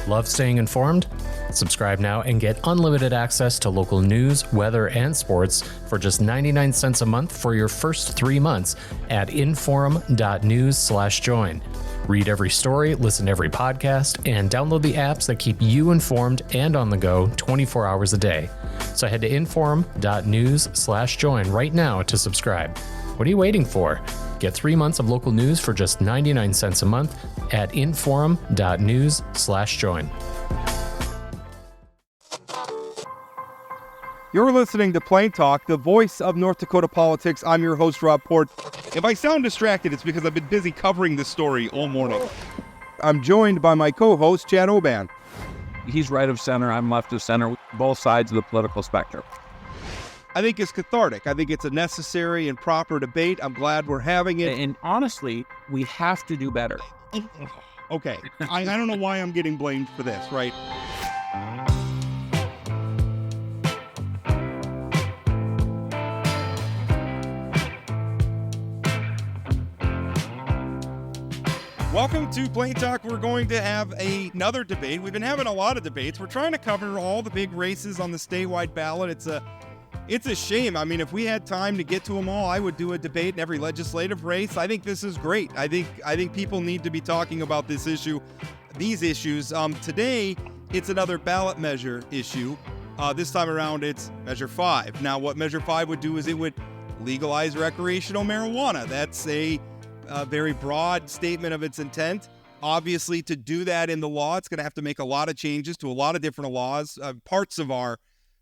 Love staying informed? Subscribe now and get unlimited access to local news, weather, and sports for just 99 cents a month for your first 3 months at inforum.news/join. Read every story, listen to every podcast, and download the apps that keep you informed and on the go 24 hours a day. So head to inforum.news/join right now to subscribe. What are you waiting for? Get 3 months of local news for just 99 cents a month at inforum.news/join. You're listening to Plain Talk, the voice of North Dakota politics. I'm your host, Rob Port. If I sound distracted, it's because I've been busy covering this story all morning. I'm joined by my co-host, Chad Oban. He's right of center, I'm left of center, both sides of the political spectrum. I think it's cathartic. I think it's a necessary and proper debate. I'm glad we're having it. And honestly, we have to do better. Okay, I don't know why I'm getting blamed for this, right? Welcome to Plain Talk. We're going to have another debate. We've been having a lot of debates. We're trying to cover all the big races on the statewide ballot. It's a shame. I mean, if we had time to get to them all, I would do a debate in every legislative race. I think this is great. I think people need to be talking about these issues. Today, it's another ballot measure issue. This time around, it's Measure 5. Now, what Measure 5 would do is it would legalize recreational marijuana. That's a very broad statement of its intent. Obviously, to do that in the law, it's going to have to make a lot of changes to a lot of different laws, parts of our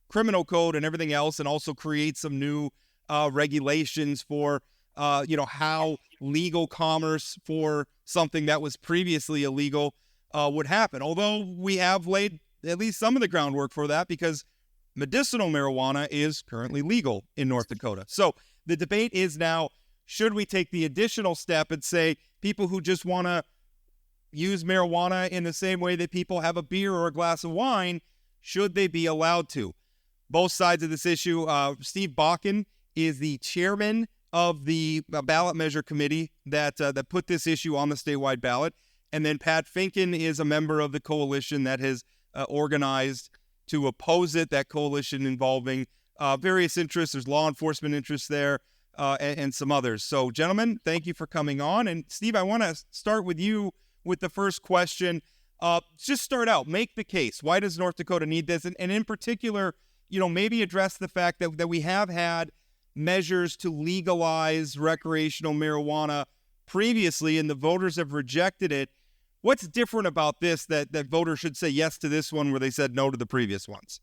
criminal code and everything else, and also create some new regulations for, how legal commerce for something that was previously illegal would happen. Although we have laid at least some of the groundwork for that because medicinal marijuana is currently legal in North Dakota. So the debate is now, should we take the additional step and say people who just want to use marijuana in the same way that people have a beer or a glass of wine, should they be allowed to? Both sides of this issue. Steve Bakken is the chairman of the ballot measure committee that put this issue on the statewide ballot. And then Pat Finken is a member of the coalition that has organized to oppose it, that coalition involving various interests. There's law enforcement interests there. And some others. So, gentlemen, thank you for coming on. And Steve, I want to start with you with the first question. Just start out, make the case. Why does North Dakota need this? And in particular, maybe address the fact that we have had measures to legalize recreational marijuana previously, and the voters have rejected it. What's different about this that voters should say yes to this one where they said no to the previous ones?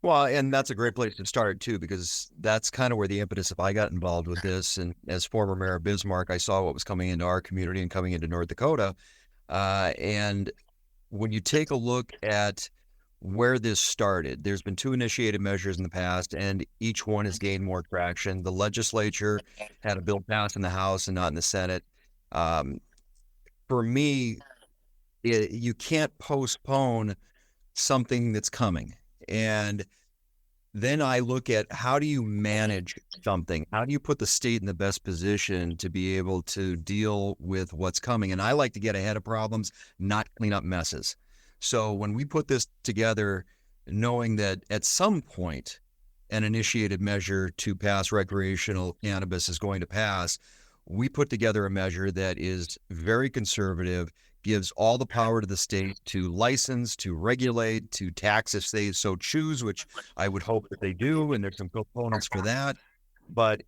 Well, and that's a great place to start, too, because that's kind of where the impetus of I got involved with this. And as former mayor of Bismarck, I saw what was coming into our community and coming into North Dakota. And when you take a look at where this started, there's been 2 initiated measures in the past, and each one has gained more traction. The legislature had a bill passed in the House and not in the Senate. For me, you can't postpone something that's coming. And then I look at, how do you manage something? How do you put the state in the best position to be able to deal with what's coming? And I like to get ahead of problems, not clean up messes. So when we put this together, knowing that at some point an initiated measure to pass recreational cannabis is going to pass, we put together a measure that is very conservative, gives all the power to the state to license, to regulate, to tax if they so choose, which I would hope that they do, and there's some components for that. But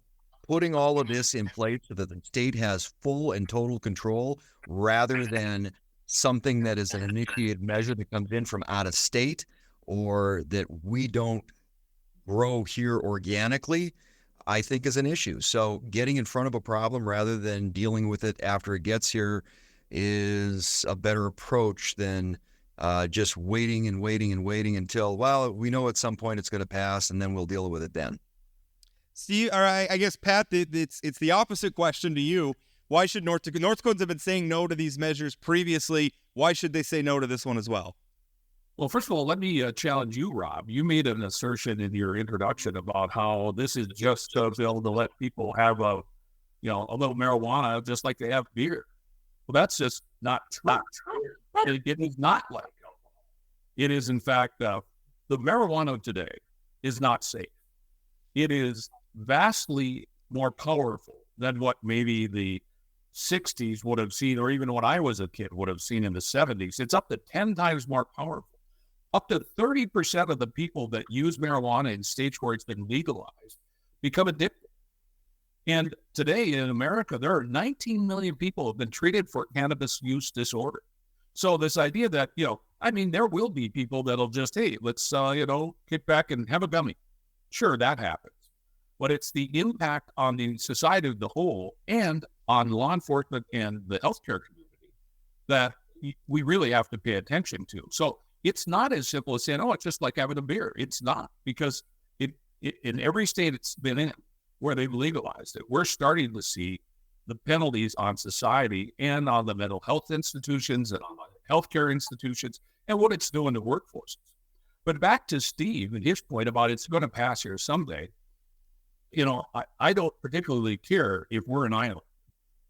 putting all of this in place so that the state has full and total control, rather than something that is an initiated measure that comes in from out of state or that we don't grow here organically, I think is an issue. So getting in front of a problem rather than dealing with it after it gets here is a better approach than just waiting until, well, we know at some point it's going to pass and then we'll deal with it then. Steve, all right, I guess, Pat, it's the opposite question to you. Why should North Dakotans have been saying no to these measures previously? Why should they say no to this one as well? Well, first of all, let me challenge you, Rob. You made an assertion in your introduction about how this is just a bill to let people have a little marijuana just like they have beer. Well, that's just not true. It is not like alcohol. It is, in fact, the marijuana today is not safe. It is vastly more powerful than what maybe the 60s would have seen, or even when I was a kid would have seen in the 70s. It's up to 10 times more powerful. Up to 30% of the people that use marijuana in states where it's been legalized become addicted. And today in America, there are 19 million people who have been treated for cannabis use disorder. So this idea that, there will be people that'll just, hey, let's, kick back and have a gummy. Sure, that happens. But it's the impact on the society as the whole and on law enforcement and the healthcare community that we really have to pay attention to. So it's not as simple as saying, oh, it's just like having a beer. It's not, because it in every state it's been in where they've legalized it, we're starting to see the penalties on society and on the mental health institutions and on the healthcare institutions and what it's doing to workforces. But back to Steve and his point about it's going to pass here someday, I don't particularly care if we're an island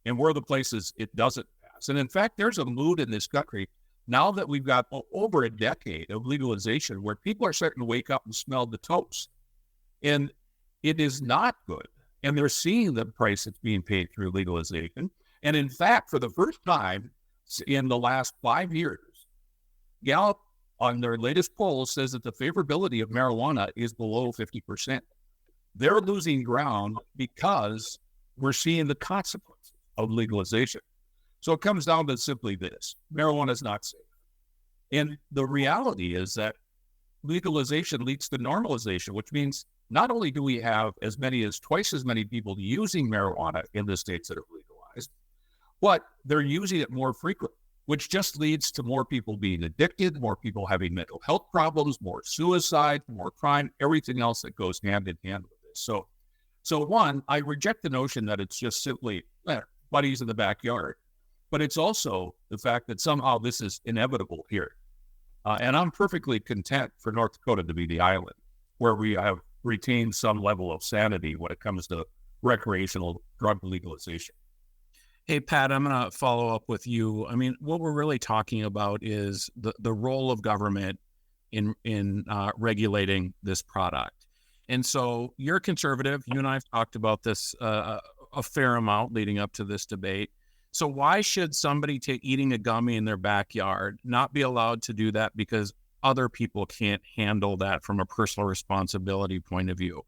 and we're the places it doesn't pass. And in fact, there's a mood in this country now that we've got over a decade of legalization where people are starting to wake up and smell the toast. And it is not good. And they're seeing the price that's being paid through legalization. And in fact, for the first time in the last 5 years, Gallup on their latest poll says that the favorability of marijuana is below 50%. They're losing ground because we're seeing the consequences of legalization. So it comes down to simply this: marijuana is not safe. And the reality is that legalization leads to normalization, which means not only do we have as many as twice as many people using marijuana in the states that have legalized, but they're using it more frequently, which just leads to more people being addicted, more people having mental health problems, more suicide, more crime, everything else that goes hand in hand with this. So one, I reject the notion that it's just simply buddies in the backyard, but it's also the fact that somehow this is inevitable here. And I'm perfectly content for North Dakota to be the island where we have retained some level of sanity when it comes to recreational drug legalization. Hey, Pat, I'm going to follow up with you. I mean, what we're really talking about is the role of government in regulating this product. And so you're conservative. You and I have talked about this a fair amount leading up to this debate. So why should somebody eating a gummy in their backyard not be allowed to do that because other people can't handle that from a personal responsibility point of view?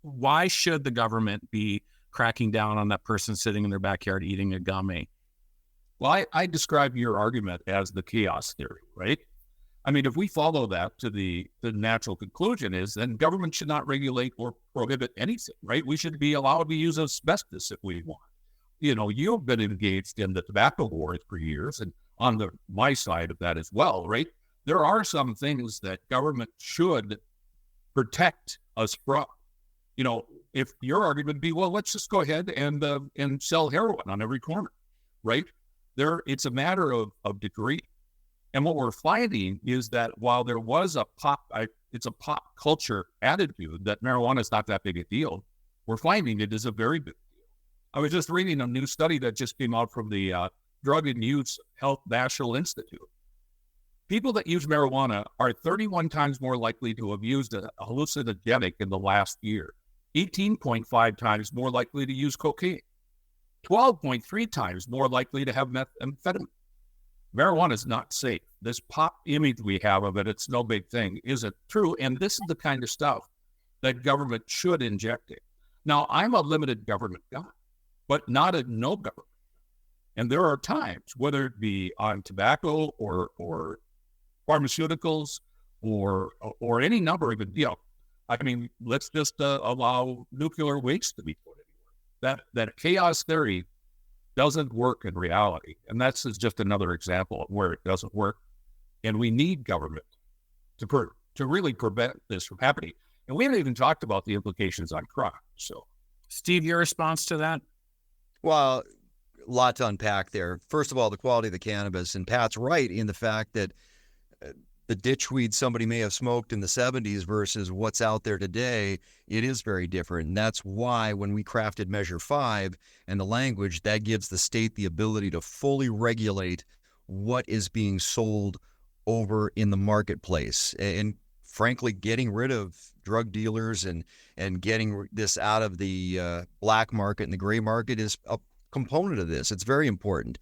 Why should the government be cracking down on that person sitting in their backyard eating a gummy? Well, I describe your argument as the chaos theory, right? I mean, if we follow that to the natural conclusion is then government should not regulate or prohibit anything, right? We should be allowed to use asbestos if we want. You've been engaged in the tobacco wars for years, and on my side of that as well, right? There are some things that government should protect us from. If your argument would be, well, let's just go ahead and sell heroin on every corner, right? It's a matter of degree. And what we're finding is that while there was it's a pop culture attitude that marijuana is not that big a deal, we're finding it is a very big deal. I was just reading a new study that just came out from the Drug and Youth Health National Institute. People that use marijuana are 31 times more likely to have used a hallucinogenic in the last year, 18.5 times more likely to use cocaine, 12.3 times more likely to have methamphetamine. Marijuana is not safe. This pop image we have of it, it's no big thing, isn't true. And this is the kind of stuff that government should inject in. Now, I'm a limited government guy, but not a no government. And there are times, whether it be on tobacco or pharmaceuticals or any number of it, let's just allow nuclear waste to be put anywhere. That chaos theory doesn't work in reality. And that's just another example of where it doesn't work. And we need government to really prevent this from happening. And we haven't even talked about the implications on crime. So, Steve, your response to that? Well, a lot to unpack there. First of all, the quality of the cannabis. And Pat's right in the fact that the ditchweed somebody may have smoked in the 70s versus what's out there today, it is very different. And that's why when we crafted Measure 5 and the language, that gives the state the ability to fully regulate what is being sold over in the marketplace. And frankly, getting rid of drug dealers and getting this out of the black market and the gray market is a component of this. It's very important.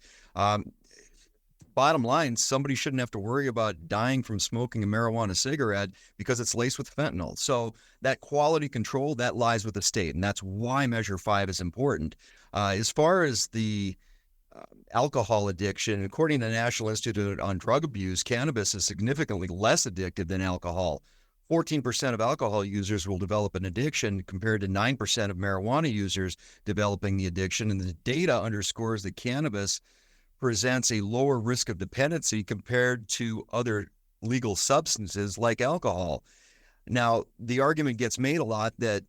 Bottom line, somebody shouldn't have to worry about dying from smoking a marijuana cigarette because it's laced with fentanyl. So that quality control, that lies with the state, and that's why Measure 5 is important. As far as the alcohol addiction, according to the National Institute on Drug Abuse, cannabis is significantly less addictive than alcohol. 14% of alcohol users will develop an addiction compared to 9% of marijuana users developing the addiction. And the data underscores that cannabis presents a lower risk of dependency compared to other legal substances like alcohol. Now, the argument gets made a lot that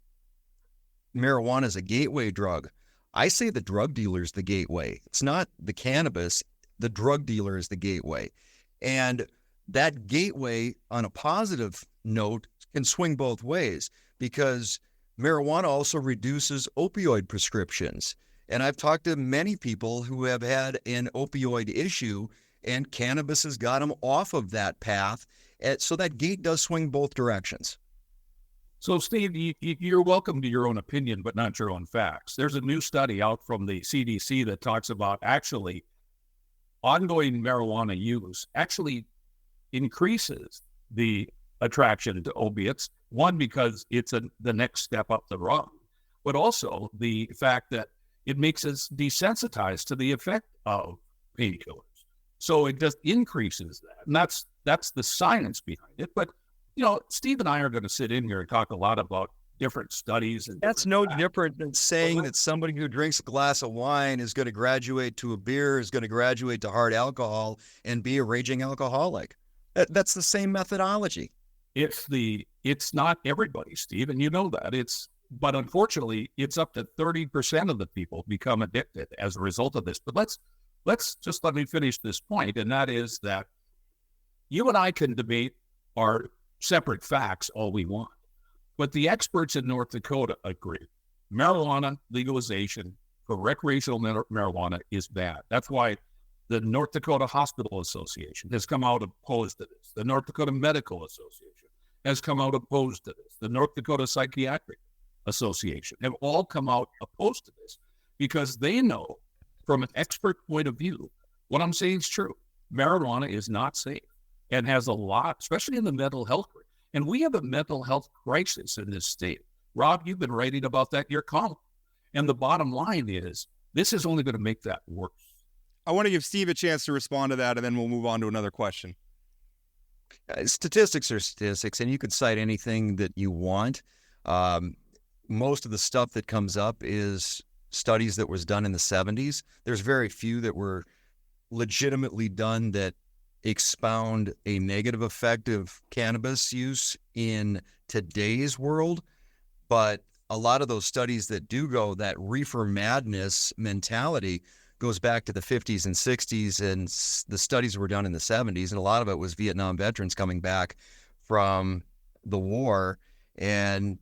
marijuana is a gateway drug. I say the drug dealer is the gateway. It's not the cannabis. The drug dealer is the gateway. And that gateway, on a positive note, can swing both ways because marijuana also reduces opioid prescriptions. And I've talked to many people who have had an opioid issue, and cannabis has got them off of that path. So that gate does swing both directions. So, Steve, you're welcome to your own opinion, but not your own facts. There's a new study out from the CDC that talks about actually ongoing marijuana use actually increases the attraction to opiates. One, because it's the next step up the rung, but also the fact that it makes us desensitized to the effect of painkillers. So it just increases that. And that's the science behind it. But, Steve and I are going to sit in here and talk a lot about different studies. And that's no different than saying that somebody who drinks a glass of wine is going to graduate to a beer, is going to graduate to hard alcohol and be a raging alcoholic. That's the same methodology. It's not everybody, Steve, and you know that. But unfortunately, it's up to 30% of the people become addicted as a result of this. But let me finish this point, and that is that you and I can debate our separate facts all we want, but the experts in North Dakota agree. Marijuana legalization for recreational marijuana is bad. That's why the North Dakota Hospital Association has come out opposed to this. The North Dakota Medical Association has come out opposed to this. The North Dakota Psychiatric Association have all come out opposed to this because they know from an expert point of view, what I'm saying is true. Marijuana is not safe and has a lot, especially in the mental health. And we have a mental health crisis in this state. Rob, you've been writing about that in your column. And the bottom line is, this is only going to make that worse. I want to give Steve a chance to respond to that, and then we'll move on to another question. Statistics are statistics, and you could cite anything that you want. Most of the stuff that comes up is studies that was done in the 70s. There's very few that were legitimately done that expound a negative effect of cannabis use in today's world. But a lot of those studies that do go, that reefer madness mentality goes back to the 50s and 60s, and the studies were done in the 70s. And a lot of it was Vietnam veterans coming back from the war and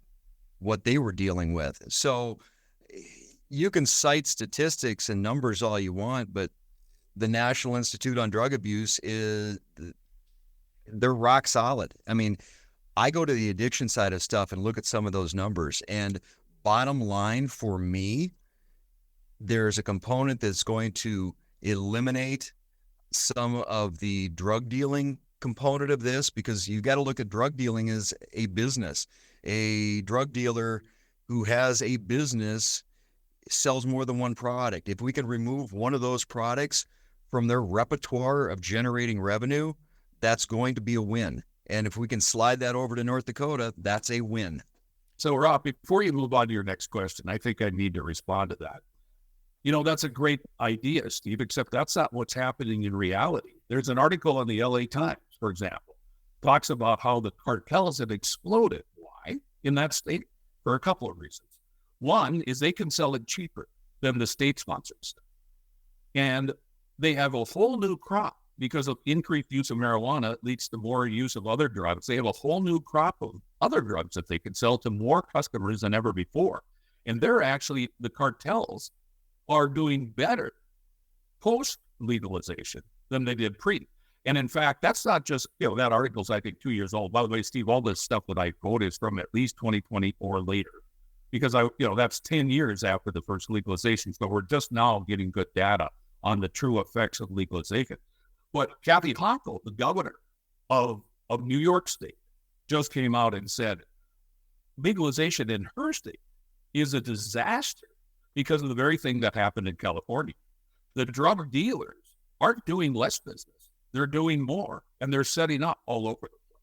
what they were dealing with. So you can cite statistics and numbers all you want, but the National Institute on Drug Abuse they're rock solid. I mean, I go to the addiction side of stuff and look at some of those numbers, and bottom line for me, there's a component that's going to eliminate some of the drug dealing component of this, because you got to look at drug dealing as a business. A drug dealer who has a business sells more than one product. If we can remove one of those products from their repertoire of generating revenue, that's going to be a win. And if we can slide that over to North Dakota, that's a win. So, Rob, before you move on to your next question, I think I need to respond to that. That's a great idea, Steve, except that's not what's happening in reality. There's an article in the LA Times, for example, talks about how the cartels have exploded. Why? In that state? For a couple of reasons. One is they can sell it cheaper than the state-sponsored stuff. And they have a whole new crop because of increased use of marijuana leads to more use of other drugs. They have a whole new crop of other drugs that they can sell to more customers than ever before. And the cartels are doing better post-legalization than they did pre. And in fact, that's not just, that article's, I think, 2 years old. By the way, Steve, all this stuff that I quote is from at least 2020 or later, because that's 10 years after the first legalization. So we're just now getting good data on the true effects of legalization. But Kathy Hochul, the governor of New York State, just came out and said legalization in her state is a disaster because of the very thing that happened in California. The drug dealers aren't doing less business. They're doing more, and they're setting up all over the place.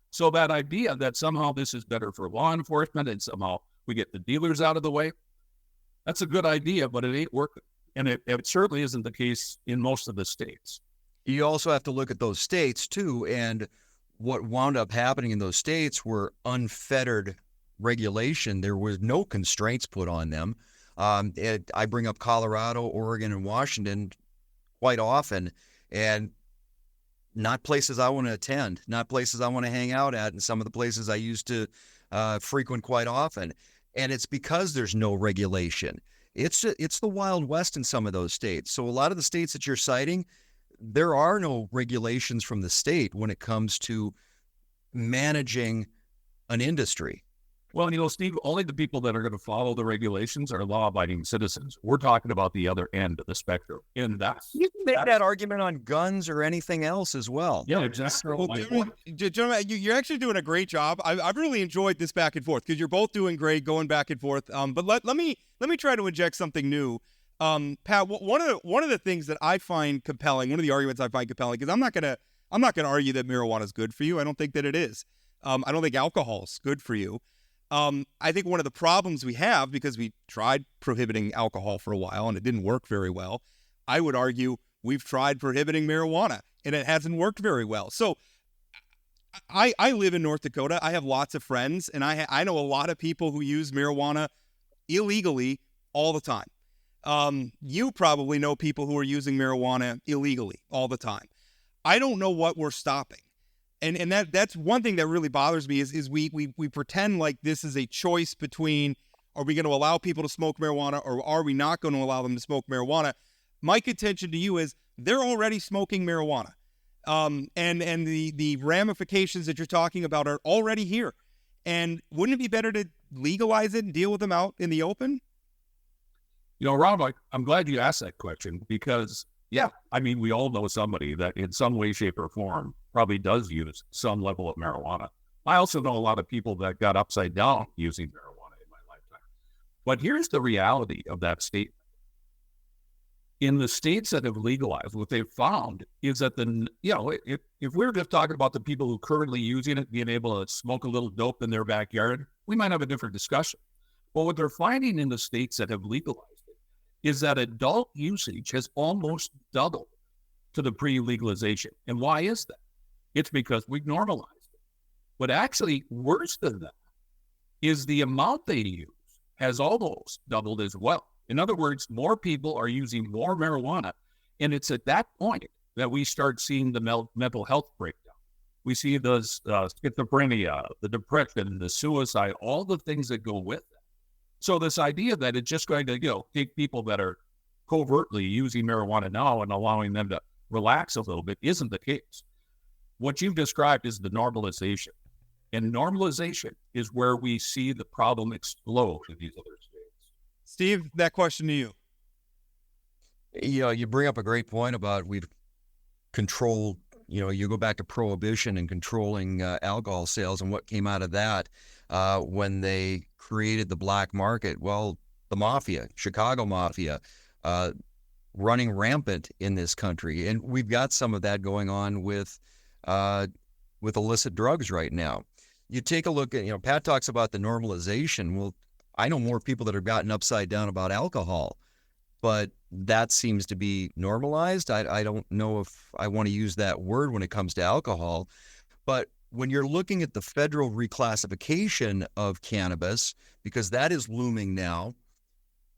So that idea that somehow this is better for law enforcement and somehow we get the dealers out of the way, that's a good idea, but it ain't working. And it certainly isn't the case in most of the states. You also have to look at those states, too, and what wound up happening in those states were unfettered regulation. There was no constraints put on them. I bring up Colorado, Oregon, and Washington quite often, and not places I want to attend, not places I want to hang out at, and some of the places I used to frequent quite often. And it's because there's no regulation. It's the Wild West in some of those states. So a lot of the states that you're citing, there are no regulations from the state when it comes to managing an industry. Well, Steve, only the people that are going to follow the regulations are law-abiding citizens. We're talking about the other end of the spectrum. And you can make that argument on guns or anything else as well. Yeah, exactly. Well, gentlemen, you're actually doing a great job. I've really enjoyed this back and forth because you're both doing great going back and forth. But let me try to inject something new. Pat, one of the things that I find compelling, one of the arguments I find compelling, because I'm not gonna argue that marijuana is good for you. I don't think that it is. I don't think alcohol is good for you. I think one of the problems we have, because we tried prohibiting alcohol for a while and it didn't work very well, I would argue we've tried prohibiting marijuana and it hasn't worked very well. So I live in North Dakota. I have lots of friends, and I know a lot of people who use marijuana illegally all the time. You probably know people who are using marijuana illegally all the time. I don't know what we're stopping. And that's one thing that really bothers me is we pretend like this is a choice between, are we going to allow people to smoke marijuana or are we not going to allow them to smoke marijuana? My contention to you is they're already smoking marijuana. And the ramifications that you're talking about are already here. And wouldn't it be better to legalize it and deal with them out in the open? Rob, I'm glad you asked that question because, we all know somebody that in some way, shape, or form probably does use some level of marijuana. I also know a lot of people that got upside down using marijuana in my lifetime. But here's the reality of that statement. In the states that have legalized, what they've found is that if we're just talking about the people who are currently using it, being able to smoke a little dope in their backyard, we might have a different discussion. But what they're finding in the states that have legalized it is that adult usage has almost doubled to the pre-legalization. And why is that? It's because we've normalized it. But actually, worse than that is the amount they use has almost doubled as well. In other words, more people are using more marijuana, and it's at that point that we start seeing the mental health breakdown. We see the schizophrenia, the depression, the suicide, all the things that go with it. So this idea that it's just going to, take people that are covertly using marijuana now and allowing them to relax a little bit isn't the case. What you've described is the normalization. And normalization is where we see the problem explode in these other states. Steve, that question to you. You bring up a great point about we've controlled, you go back to prohibition and controlling alcohol sales and what came out of that when they created the black market. Well, the mafia, Chicago mafia, running rampant in this country. And we've got some of that going on with illicit drugs right now. You take a look at, Pat talks about the normalization. Well, I know more people that have gotten upside down about alcohol, but that seems to be normalized. I don't know if I want to use that word when it comes to alcohol, but when you're looking at the federal reclassification of cannabis, because that is looming now,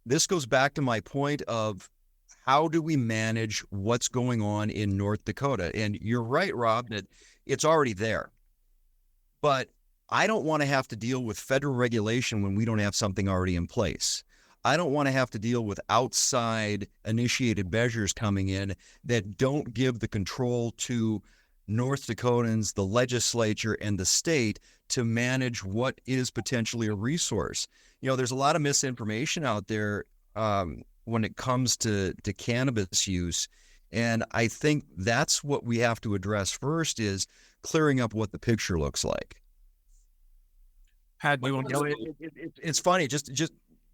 this goes back to my point of how do we manage what's going on in North Dakota? And you're right, Rob, that it's already there. But I don't want to have to deal with federal regulation when we don't have something already in place. I don't want to have to deal with outside initiated measures coming in that don't give the control to North Dakotans, the legislature, and the state to manage what is potentially a resource. There's a lot of misinformation out there when it comes to cannabis use. And I think that's what we have to address first, is clearing up what the picture looks like. Pat, do you want to? It's funny, just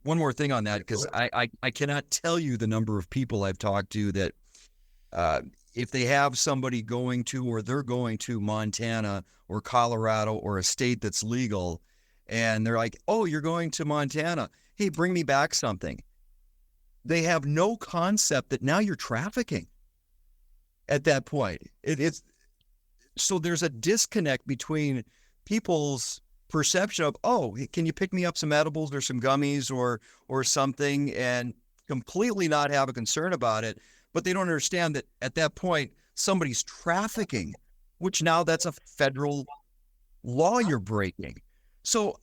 one more thing on that, because I cannot tell you the number of people I've talked to that if they have somebody going to, or they're going to Montana or Colorado or a state that's legal, and they're like, oh, you're going to Montana. Hey, bring me back something. They have no concept that now you're trafficking at that point. So there's a disconnect between people's perception of, oh, can you pick me up some edibles or some gummies or something, and completely not have a concern about it. But they don't understand that at that point, somebody's trafficking, which now that's a federal law you're breaking. So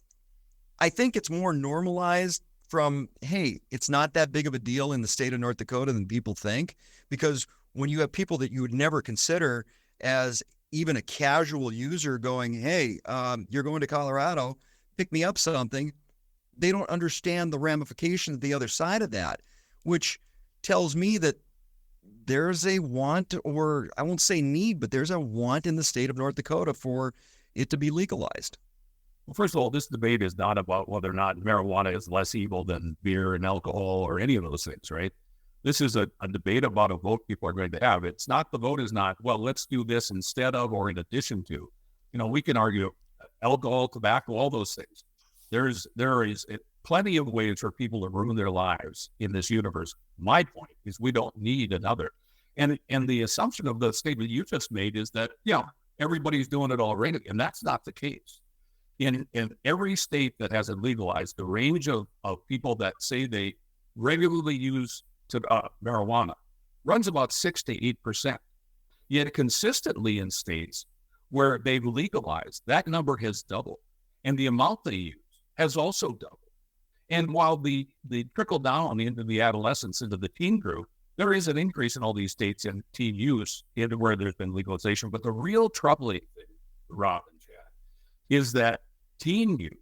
I think it's more normalized from, hey, it's not that big of a deal in the state of North Dakota than people think, because when you have people that you would never consider as even a casual user going, hey, you're going to Colorado, pick me up something, they don't understand the ramifications of the other side of that, which tells me that there's a want, or I won't say need, but there's a want in the state of North Dakota for it to be legalized. Well, first of all, this debate is not about whether or not marijuana is less evil than beer and alcohol or any of those things, right? This is a debate about a vote people are going to have. It's not, the vote is not, well, let's do this instead of or in addition to. We can argue alcohol, tobacco, all those things. There is plenty of ways for people to ruin their lives in this universe. My point is we don't need another. And the assumption of the statement you just made is that, everybody's doing it already. And that's not the case. In every state that has it legalized, the range of people that say they regularly use marijuana runs about 6 to 8%. Yet consistently in states where they've legalized, that number has doubled. And the amount they use has also doubled. And while the trickle down into the adolescents, into the teen group, there is an increase in all these states in teen use into where there's been legalization. But the real troubling thing, Rob and Chad, is that teen use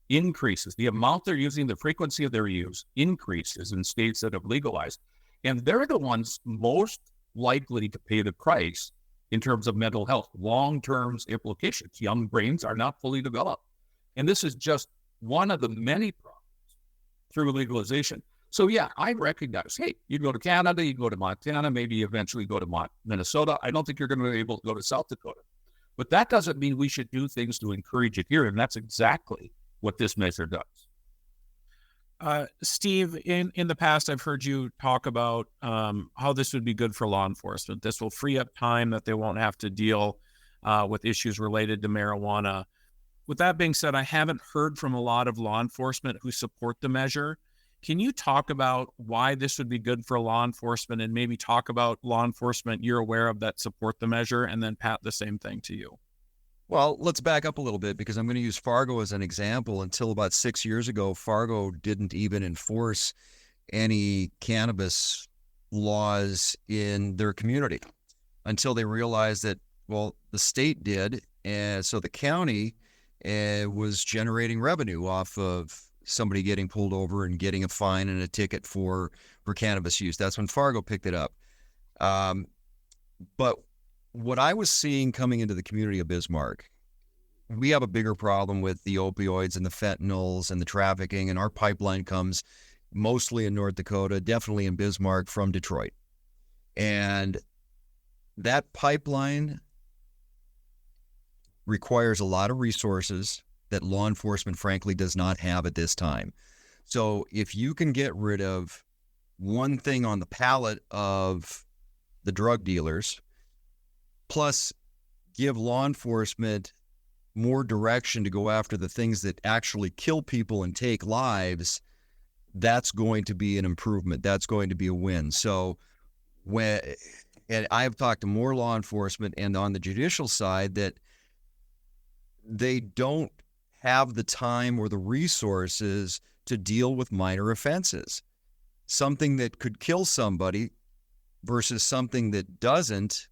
increases. The amount they're using, the frequency of their use increases in states that have legalized. And they're the ones most likely to pay the price in terms of mental health, long-term implications. Young brains are not fully developed. And this is just one of the many problems through legalization. So yeah, I recognize, hey, you go to Canada, you go to Montana, maybe eventually go to Minnesota. I don't think you're going to be able to go to South Dakota. But that doesn't mean we should do things to encourage it here. And that's exactly what this measure does. Steve, in the past, I've heard you talk about how this would be good for law enforcement. This will free up time that they won't have to deal with issues related to marijuana. With that being said, I haven't heard from a lot of law enforcement who support the measure. Can you talk about why this would be good for law enforcement, and maybe talk about law enforcement you're aware of that support the measure, and then Pat, the same thing to you? Well, let's back up a little bit, because I'm going to use Fargo as an example. Until about 6 years ago, Fargo didn't even enforce any cannabis laws in their community until they realized that, well, the state did. And so the county was generating revenue off of somebody getting pulled over and getting a fine and a ticket for cannabis use. That's when Fargo picked it up. But what I was seeing coming into the community of Bismarck, we have a bigger problem with the opioids and the fentanyls and the trafficking, and our pipeline comes mostly in North Dakota, definitely in Bismarck, from Detroit. And that pipeline requires a lot of resources that law enforcement, frankly, does not have at this time. So if you can get rid of one thing on the pallet of the drug dealers, plus give law enforcement more direction to go after the things that actually kill people and take lives, that's going to be an improvement. That's going to be a win. So and I've talked to more law enforcement and on the judicial side that they don't have the time or the resources to deal with minor offenses. Something that could kill somebody versus something that doesn't,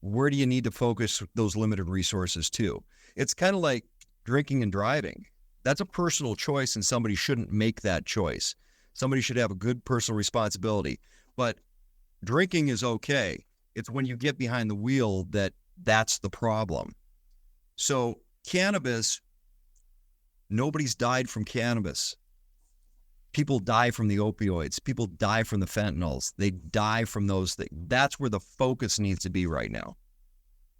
where do you need to focus those limited resources to? It's kind of like drinking and driving. That's a personal choice, and somebody shouldn't make that choice. Somebody should have a good personal responsibility. But drinking is okay. It's when you get behind the wheel that's the problem. So cannabis, nobody's died from cannabis. People die from the opioids. People die from the fentanyls. They die from those things. That's where the focus needs to be right now.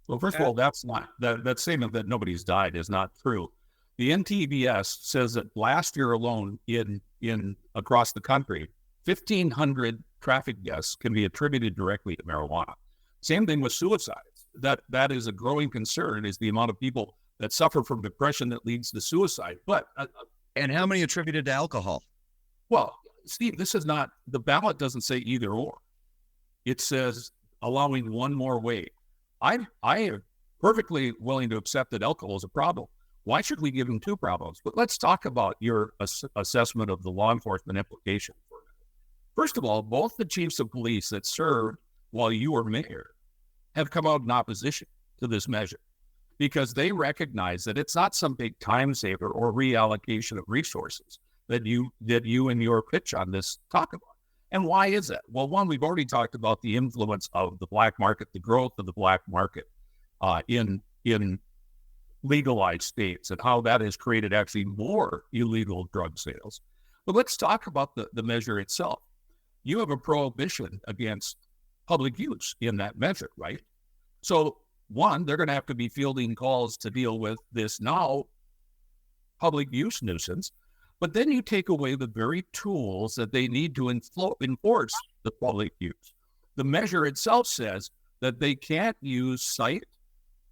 Well, first of all, that's not that statement that nobody's died is not true. The NTVS says that last year alone in across the country, 1,500 traffic deaths can be attributed directly to marijuana. Same thing with suicides. That is a growing concern, is the amount of people that suffer from depression that leads to suicide. But and how many attributed to alcohol? Well, Steve, this is not, the ballot doesn't say either or. It says allowing one more way. I am perfectly willing to accept that alcohol is a problem. Why should we give them two problems? But let's talk about your assessment of the law enforcement implication for it. First of all, both the chiefs of police that served while you were mayor have come out in opposition to this measure because they recognize that it's not some big time saver or reallocation of resources that you and your pitch on this talk about. And why is that? Well, one, we've already talked about the influence of the black market, the growth of the black market in legalized states, and how that has created actually more illegal drug sales. But let's talk about the measure itself. You have a prohibition against public use in that measure, right? So one, they're going to have to be fielding calls to deal with this now public use nuisance. But then you take away the very tools that they need to enforce the public use. The measure itself says that they can't use sight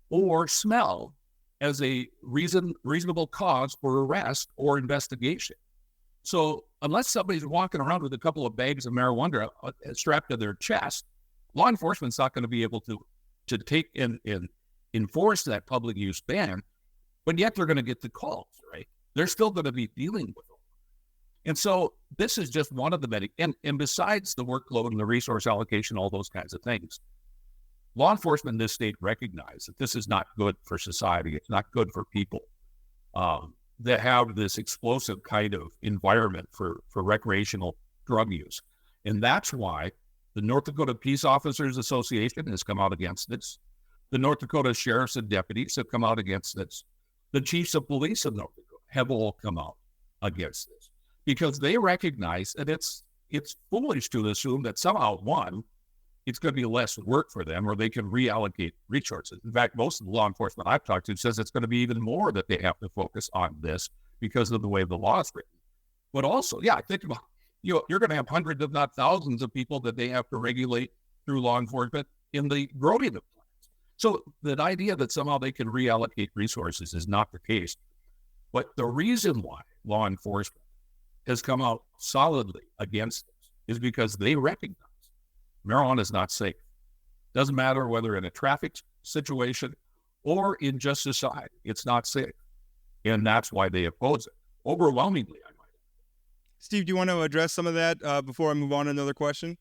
or smell as a reasonable cause for arrest or investigation. So unless somebody's walking around with a couple of bags of marijuana strapped to their chest, law enforcement's not going to be able to take and enforce that public use ban, but yet they're going to get the calls, right? They're still going to be dealing with them. And so this is just one of the many, and besides the workload and the resource allocation, all those kinds of things, law enforcement in this state recognize that this is not good for society. It's not good for people that have this explosive kind of environment for recreational drug use. And that's why the North Dakota Peace Officers Association has come out against this. The North Dakota sheriffs and deputies have come out against this. The chiefs of police of North Dakota have all come out against this because they recognize that it's foolish to assume that somehow, one, it's going to be less work for them or they can reallocate resources. In fact, most of the law enforcement I've talked to says it's going to be even more that they have to focus on this because of the way the law is written. But also, think about, you're going to have hundreds, if not thousands of people that they have to regulate through law enforcement in the growing of plants. So the idea that somehow they can reallocate resources is not the case. But the reason why law enforcement has come out solidly against this is because they recognize marijuana is not safe. Doesn't matter whether in a traffic situation or in just society, it's not safe. And that's why they oppose it. Overwhelmingly, I might. Steve, do you want to address some of that before I move on to another question?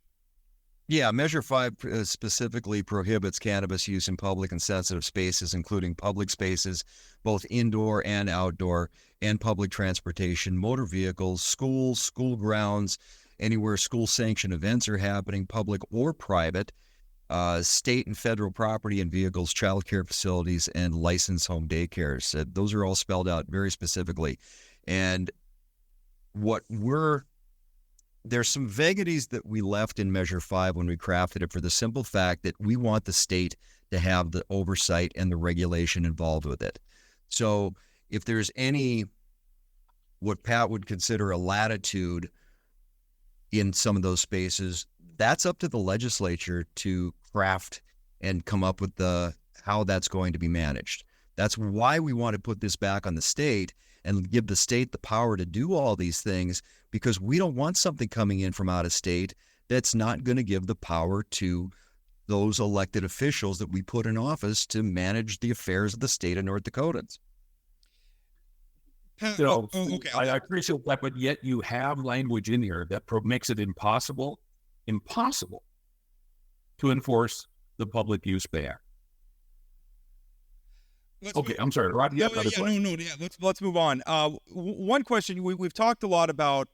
Yeah, Measure 5 specifically prohibits cannabis use in public and sensitive spaces, including public spaces, both indoor and outdoor, and public transportation, motor vehicles, schools, school grounds, anywhere school-sanctioned events are happening, public or private, state and federal property and vehicles, child care facilities, and licensed home daycares. Those are all spelled out very specifically. And there's some vagaries that we left in Measure 5 when we crafted it for the simple fact that we want the state to have the oversight and the regulation involved with it. So if there's what Pat would consider a latitude in some of those spaces, that's up to the legislature to craft and come up with how that's going to be managed. That's why we want to put this back on the state and give the state the power to do all these things, because we don't want something coming in from out of state that's not going to give the power to those elected officials that we put in office to manage the affairs of the state of North Dakota. Okay. I appreciate that, but yet you have language in here that makes it impossible to enforce the public use ban. I'm sorry, Rod. You have another question? No. Yeah, let's move on. One question: we've talked a lot about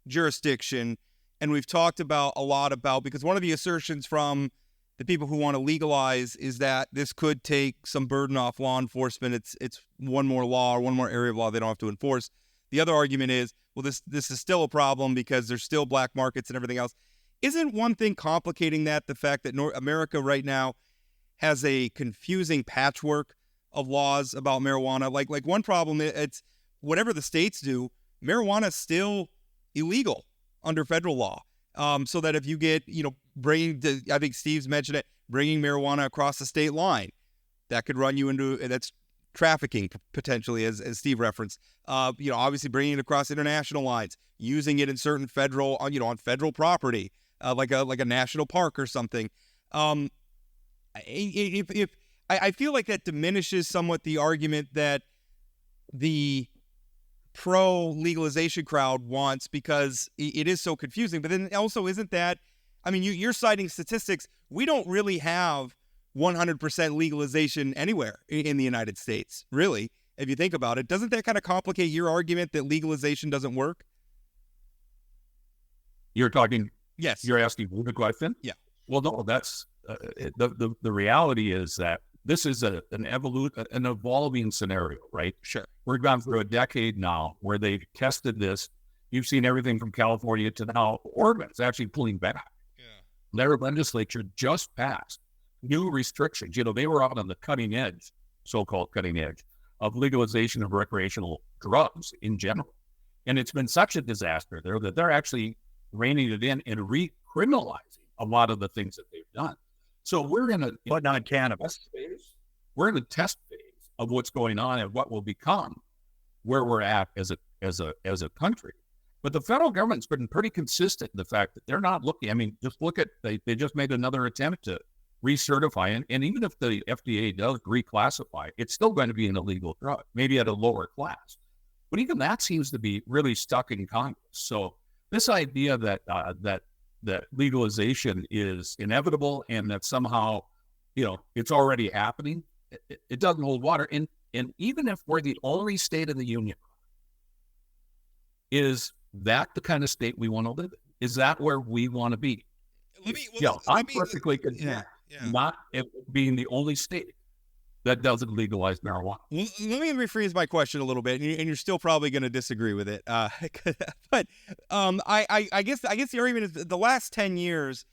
jurisdiction, and we've talked a lot about because one of the assertions from the people who want to legalize is that this could take some burden off law enforcement. It's one more law or one more area of law they don't have to enforce. The other argument is, well, this is still a problem because there's still black markets and everything else. Isn't one thing complicating that the fact that America right now has a confusing patchwork of laws about marijuana? Like one problem, it's whatever the states do, marijuana is still illegal under federal law. So that if you get, I think Steve's mentioned it, bringing marijuana across the state line, that could run you into, that's trafficking potentially, as Steve referenced. Obviously bringing it across international lines, using it in certain federal, on federal property, like a national park or something. If I feel like that diminishes somewhat the argument that the pro-legalization crowd wants because it is so confusing. But then also, isn't that, you're citing statistics. We don't really have 100% legalization anywhere in the United States, really, if you think about it. Doesn't that kind of complicate your argument that legalization doesn't work? You're talking... Yes. You're asking the question? Yeah. Well, no, that's... the reality is that this is an evolving scenario, right? Sure. We've gone through a decade now where they've tested this. You've seen everything from California to now Oregon is actually pulling back. Yeah. Their legislature just passed new restrictions. They were out on the cutting edge, so-called cutting edge, of legalization of recreational drugs in general. And it's been such a disaster there that they're actually reining it in and recriminalizing a lot of the things that they've done. So we're in but not cannabis. We're in the test phase of what's going on and what will become where we're at as a country. But the federal government's been pretty consistent in the fact that they're not looking. Just look at, they just made another attempt to recertify, and even if the FDA does reclassify, it's still going to be an illegal drug, maybe at a lower class. But even that seems to be really stuck in Congress. So this idea that that legalization is inevitable and that somehow, it's already happening, it doesn't hold water. And even if we're the only state in the union, is that the kind of state we want to live in? Is that where we want to be? I'm perfectly content not being the only state that doesn't legalize marijuana. Let me rephrase my question a little bit, and you're still probably going to disagree with it. But I guess the argument is the last 10 years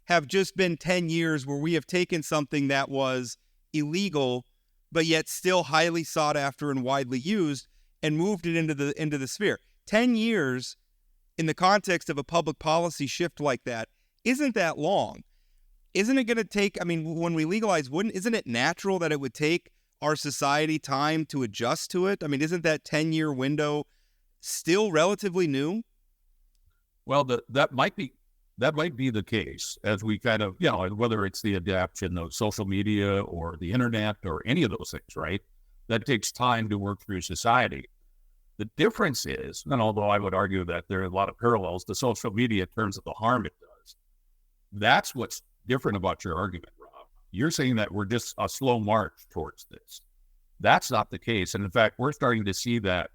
have just been 10 years where we have taken something that was illegal, but yet still highly sought after and widely used, and moved it into the sphere. 10 years in the context of a public policy shift like that isn't that long. Isn't it going to take, when we legalize, isn't it natural that it would take our society time to adjust to it? Isn't that 10-year window still relatively new? Well, that might be the case as we kind of, whether it's the adaptation of social media or the internet or any of those things, right? That takes time to work through society. The difference is, and although I would argue that there are a lot of parallels to social media in terms of the harm it does, that's what's different about your argument, Rob. You're saying that we're just a slow march towards this. That's not the case. And in fact, we're starting to see that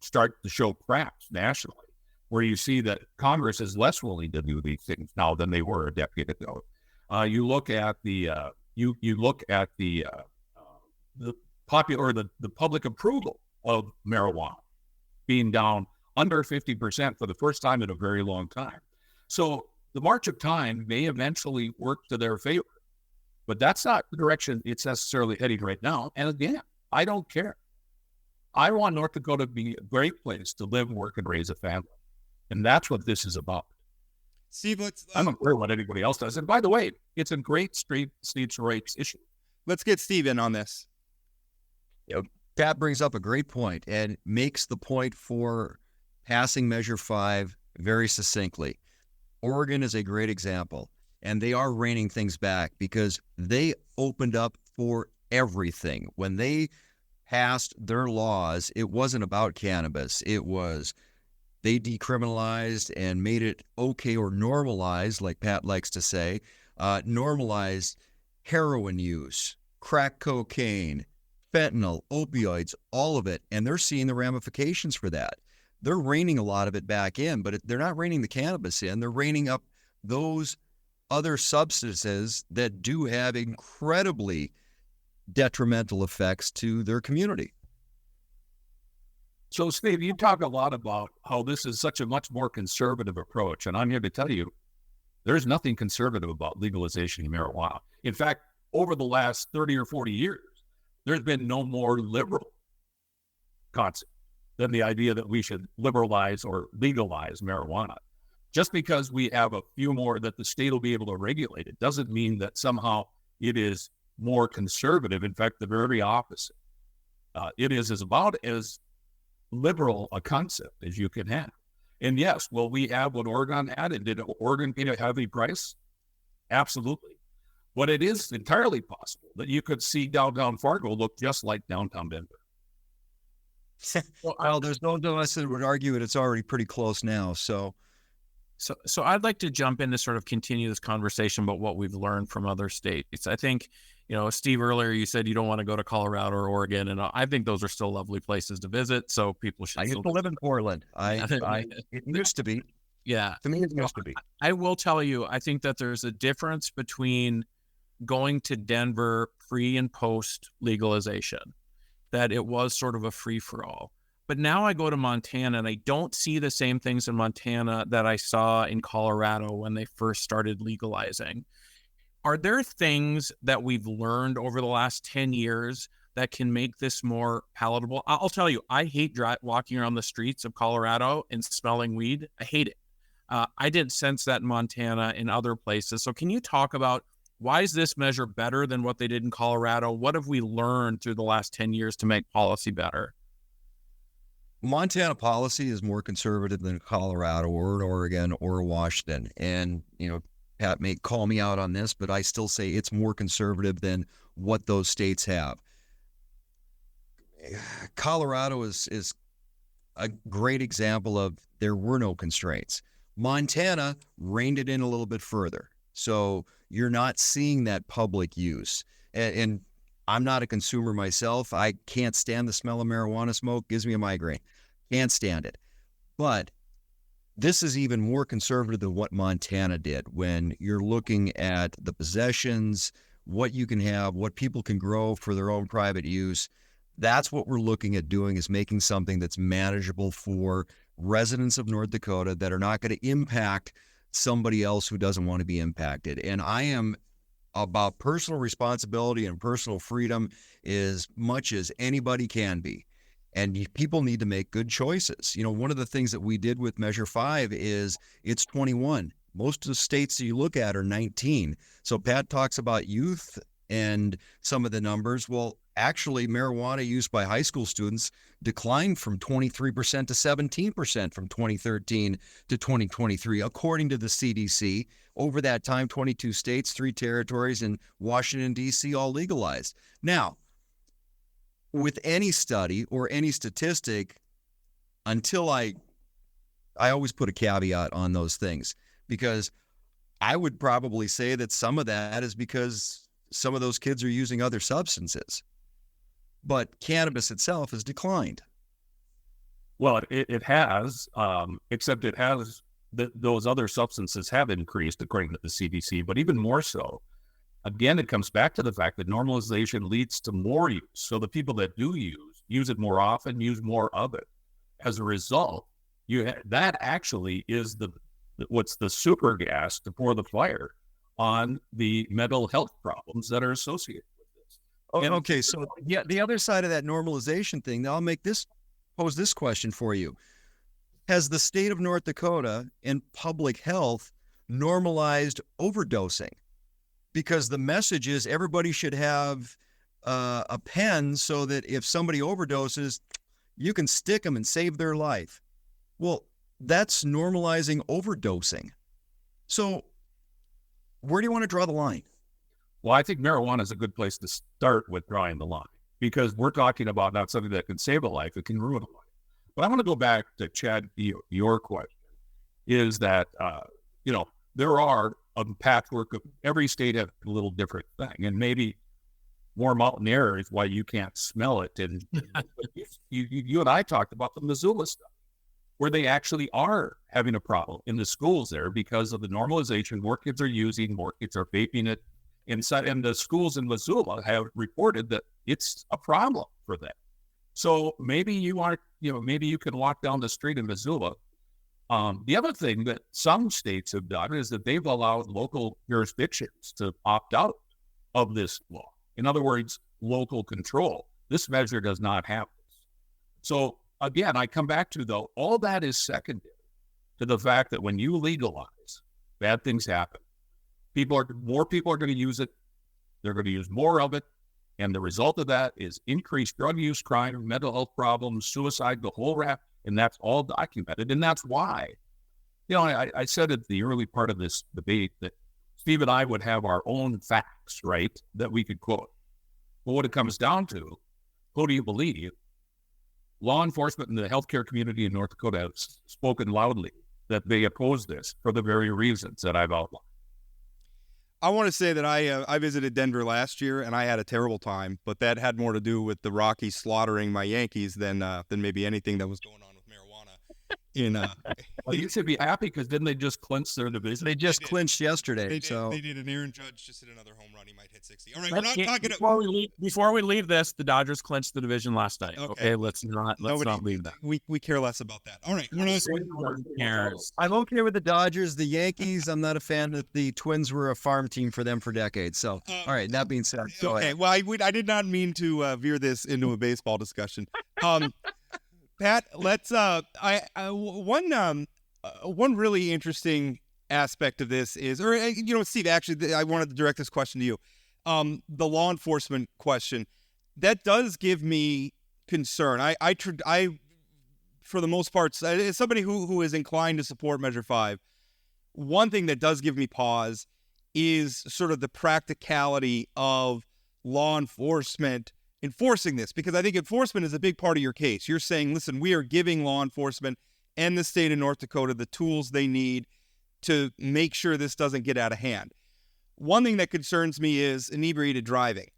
start to show cracks nationally, where you see that Congress is less willing to do these things now than they were a decade ago. You look at the public approval of marijuana being down under 50% for the first time in a very long time. So the march of time may eventually work to their favor, but that's not the direction it's necessarily heading right now. And again, I don't care. I want North Dakota to be a great place to live, work, and raise a family. And that's what this is about. Steve, I don't care what anybody else does. And by the way, it's a great states' rights issue. Let's get Steve in on this. Pat brings up a great point and makes the point for passing Measure 5 very succinctly. Oregon is a great example, and they are reining things back because they opened up for everything. When they passed their laws, it wasn't about cannabis. It was they decriminalized and made it okay, or normalized, like Pat likes to say, normalized heroin use, crack cocaine, fentanyl, opioids, all of it. And they're seeing the ramifications for that. They're reining a lot of it back in, but they're not reining the cannabis in. They're reining up those other substances that do have incredibly detrimental effects to their community. So, Steve, you talk a lot about how this is such a much more conservative approach. And I'm here to tell you, there's nothing conservative about legalization of marijuana. In fact, over the last 30 or 40 years, there's been no more liberal concept than the idea that we should liberalize or legalize marijuana. Just because we have a few more that the state will be able to regulate, it doesn't mean that somehow it is more conservative. In fact, the very opposite. It is about as liberal a concept as you can have. And yes, will we have what Oregon had? And did Oregon pay a heavy price? Absolutely. But it is entirely possible that you could see downtown Fargo look just like downtown Denver. Well, there's no of us that would argue it. It's already pretty close now. So I'd like to jump in to sort of continue this conversation about what we've learned from other states. I think, Steve, earlier you said you don't want to go to Colorado or Oregon, and I think those are still lovely places to visit. So people should. I used to live in Portland. It used to be. Yeah. To me, it used to be. I will tell you, I think that there's a difference between going to Denver pre and post legalization, that it was sort of a free for all. But now I go to Montana and I don't see the same things in Montana that I saw in Colorado when they first started legalizing. Are there things that we've learned over the last 10 years that can make this more palatable? I'll tell you, I hate walking around the streets of Colorado and smelling weed. I hate it. I didn't sense that in Montana and other places. So can you talk about why is this measure better than what they did in Colorado? What have we learned through the last 10 years to make policy better? Montana policy is more conservative than Colorado or Oregon or Washington. And, Pat may call me out on this, but I still say it's more conservative than what those states have. Colorado is a great example of there were no constraints. Montana reined it in a little bit further. So you're not seeing that public use. And I'm not a consumer myself. I can't stand the smell of marijuana smoke. Gives me a migraine. Can't stand it. But this is even more conservative than what Montana did when you're looking at the possessions, what you can have, what people can grow for their own private use. That's what we're looking at doing, is making something that's manageable for residents of North Dakota that are not going to impact somebody else who doesn't want to be impacted. And I am about personal responsibility and personal freedom as much as anybody can be. And people need to make good choices. One of the things that we did with Measure 5 is it's 21. Most of the states that you look at are 19. So Pat talks about youth and some of the numbers. Well, actually, marijuana use by high school students declined from 23% to 17% from 2013 to 2023, according to the CDC. Over that time, 22 states, 3 territories, and Washington, D.C. all legalized. Now, with any study or any statistic, until I always put a caveat on those things, because I would probably say that some of that is because some of those kids are using other substances. But cannabis itself has declined. Well, it has, except it has, those other substances have increased according to the CDC, but even more so. Again, it comes back to the fact that normalization leads to more use. So the people that do use it more often, use more of it. As a result, that actually is what's the super gas to pour the fire on the mental health problems that are associated with this. Okay, so yeah, the other side of that normalization thing, I'll pose this question for you. Has the state of North Dakota and public health normalized overdosing? Because the message is everybody should have a pen so that if somebody overdoses, you can stick them and save their life. Well, that's normalizing overdosing. So where do you want to draw the line? Well, I think marijuana is a good place to start with drawing the line, because we're talking about not something that can save a life, it can ruin a life. But I want to go back to Chad, your question is that, there are a patchwork of every state has a little different thing, and maybe more mountain air is why you can't smell it. And you and I talked about the Missoula stuff, where they actually are having a problem in the schools there because of the normalization. More kids are using, more kids are vaping it. And the schools in Missoula have reported that it's a problem for them. So maybe maybe you can walk down the street in Missoula. The other thing that some states have done is that they've allowed local jurisdictions to opt out of this law. In other words, local control. This measure does not have this. So again, I come back to, though, all that is secondary to the fact that when you legalize, bad things happen. More people are going to use it. They're going to use more of it. And the result of that is increased drug use, crime, mental health problems, suicide, the whole rap. And that's all documented. And that's why, I said at the early part of this debate that Steve and I would have our own facts, right, that we could quote. But what it comes down to, who do you believe? Law enforcement and the healthcare community in North Dakota have spoken loudly that they oppose this for the very reasons that I've outlined. I want to say that I visited Denver last year and I had a terrible time, but that had more to do with the Rockies slaughtering my Yankees than maybe anything that was going on with marijuana. Well, you should be happy because didn't they just clinch their division? They just clinched yesterday. They did. And Aaron Judge just hit another home run. He might hit 60. All right, we're not talking before we leave this. The Dodgers clinched the division last night. Okay, let's not leave that. We care less about that. All right, I'm okay with the Dodgers, the Yankees. I'm not a fan that the Twins were a farm team for them for decades. So, all right, that being said, okay. Well, I did not mean to veer this into a baseball discussion. Pat, let's one really interesting aspect of this is, Steve, actually, I wanted to direct this question to you. The law enforcement question, that does give me concern. I for the most part, as somebody who is inclined to support Measure 5, one thing that does give me pause is sort of the practicality of law enforcement enforcing this, because I think enforcement is a big part of your case. You're saying, listen, we are giving law enforcement and the state of North Dakota the tools they need to make sure this doesn't get out of hand. One thing that concerns me is inebriated driving.